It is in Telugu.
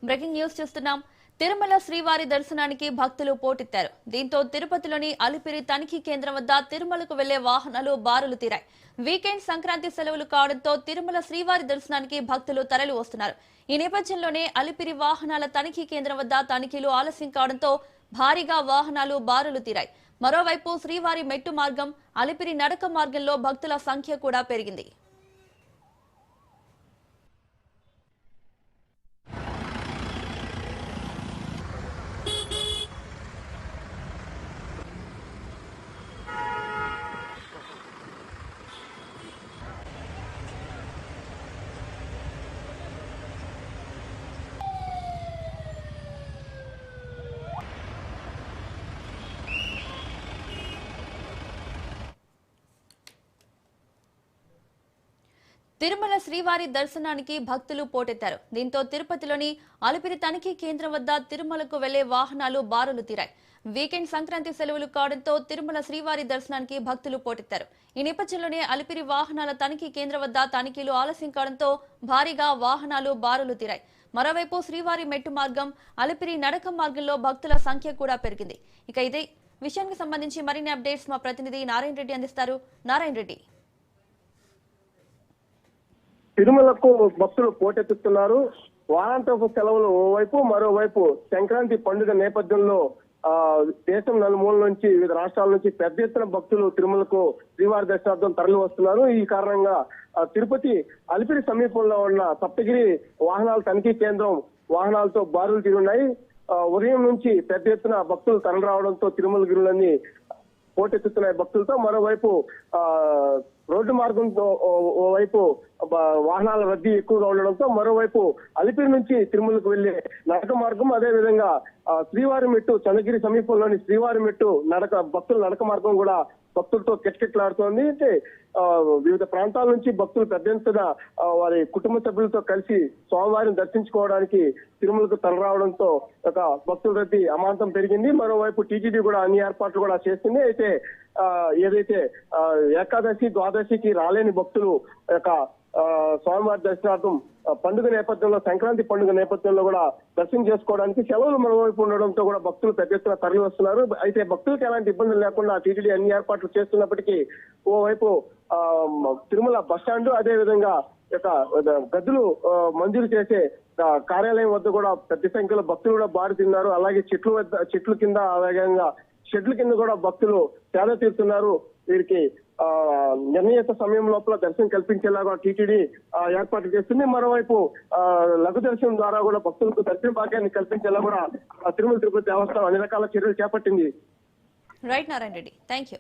బ్రేకింగ్ న్యూస్ చూస్తున్నాం. తిరుమల శ్రీవారి దర్శనానికి భక్తులు పోటెత్తారు. దీంతో తిరుపతిలోని అలిపిరి తనిఖీ కేంద్రం వద్ద తిరుమలకు వెళ్లే వాహనాలు బారులు తీరాయి. వీకెండ్ సంక్రాంతి సెలవులు కావడంతో తిరుమల శ్రీవారి దర్శనానికి భక్తులు తరలి వస్తున్నారు. ఈ నేపథ్యంలోనే అలిపిరి వాహనాల తనిఖీ కేంద్రం వద్ద తనిఖీలు ఆలస్యం కావడంతో భారీగా వాహనాలు బారులు తీరాయి. మరోవైపు శ్రీవారి మెట్టు మార్గం, అలిపిరి నడక మార్గంలో భక్తుల సంఖ్య కూడా పెరిగింది. తిరుమల శ్రీవారి దర్శనానికి భక్తులు పోటెత్తారు. దీంతో తిరుపతిలోని అలిపిరి తనిఖీ కేంద్రం వద్ద తిరుమలకు వెళ్లే వాహనాలు బారులు తీరాయి. వీకెండ్ సంక్రాంతి సెలవులు కావడంతో తిరుమల శ్రీవారి దర్శనానికి భక్తులు పోటెత్తారు. ఈ నేపథ్యంలోనే అలిపిరి వాహనాల తనిఖీ కేంద్రం వద్ద తనిఖీలు ఆలస్యం కావడంతో భారీగా వాహనాలు బారులు తీరాయి. మరోవైపు శ్రీవారి మెట్టు మార్గం, అలిపిరి నడక మార్గంలో భక్తుల సంఖ్య కూడా పెరిగింది. ఇక ఇదే విషయానికి సంబంధించి మరిన్ని అప్డేట్స్ మా ప్రతినిధి నారాయణ రెడ్డి అందిస్తారు. నారాయణ రెడ్డి, తిరుమలకు భక్తులు పోటెత్తుతున్నారు. వారాంతపు సెలవులు ఓవైపు, మరోవైపు సంక్రాంతి పండుగ నేపథ్యంలో దేశం నలుమూల నుంచి, వివిధ రాష్ట్రాల నుంచి పెద్ద ఎత్తున భక్తులు తిరుమలకు శ్రీవారి దర్శనార్థం తరలి వస్తున్నారు. ఈ కారణంగా తిరుపతి అలిపిరి సమీపంలో ఉన్న సప్తగిరి వాహనాల తనిఖీ కేంద్రం వాహనాలతో బారులు తీరున్నాయి. ఉదయం నుంచి పెద్ద ఎత్తున భక్తులు తరలి రావడంతో తిరుమల గిరులన్నీ పోటెత్తుతున్నాయి భక్తులతో. మరోవైపు రోడ్డు మార్గంతో ఓవైపు వాహనాల రద్దీ ఎక్కువగా ఉండడంతో, మరోవైపు అలిపిరి నుంచి తిరుమలకు వెళ్లే నడక మార్గం, అదే విధంగా శ్రీవారి మెట్టు, చంద్రగిరి సమీపంలోని శ్రీవారి మెట్టు భక్తుల నడక మార్గం కూడా భక్తులతో కిటకిటలాడుతోంది. అంటే వివిధ ప్రాంతాల నుంచి భక్తులు పెద్ద ఎత్తున వారి కుటుంబ సభ్యులతో కలిసి స్వామివారిని దర్శించుకోవడానికి తిరుమలకు తరలిరావడంతో ఒక భక్తుల రద్దీ అమాంతం పెరిగింది. మరోవైపు టీటీడీ కూడా అన్ని ఏర్పాట్లు కూడా చేస్తుంది. అయితే ఏదైతే ఏకాదశి, ద్వాదశికి రాలేని భక్తులు స్వామివారి దర్శనార్థం పండుగ నేపథ్యంలో, సంక్రాంతి పండుగ నేపథ్యంలో కూడా దర్శనం చేసుకోవడానికి సెలవులు మరోవైపు ఉండడంతో కూడా భక్తులు పెద్ద ఎత్తున తరలి వస్తున్నారు. అయితే భక్తులకు ఎలాంటి ఇబ్బందులు లేకుండా టీటీడీ అన్ని ఏర్పాట్లు చేస్తున్నప్పటికీ ఓవైపు తిరుమల బస్టాండ్, అదే విధంగా గదులు మంజూరు చేసే కార్యాలయం వద్ద కూడా పెద్ద సంఖ్యలో భక్తులు కూడా బారి తిన్నారు. అలాగే చెట్లు కింద, అలాగే షెడ్ల కింద కూడా భక్తులు సేద తీరుతున్నారు. వీరికి నిర్ణీత సమయం లోపల దర్శనం కల్పించేలాగా టీటీడీ ఏర్పాట్లు చేస్తుంది. మరోవైపు లఘు దర్శనం ద్వారా కూడా భక్తులకు దర్శన భాగ్యాన్ని కల్పించేలా కూడా తిరుమల తిరుపతి దేవస్థానం అన్ని రకాల చర్యలు చేపట్టింది. Right Narayana Reddy, thank you.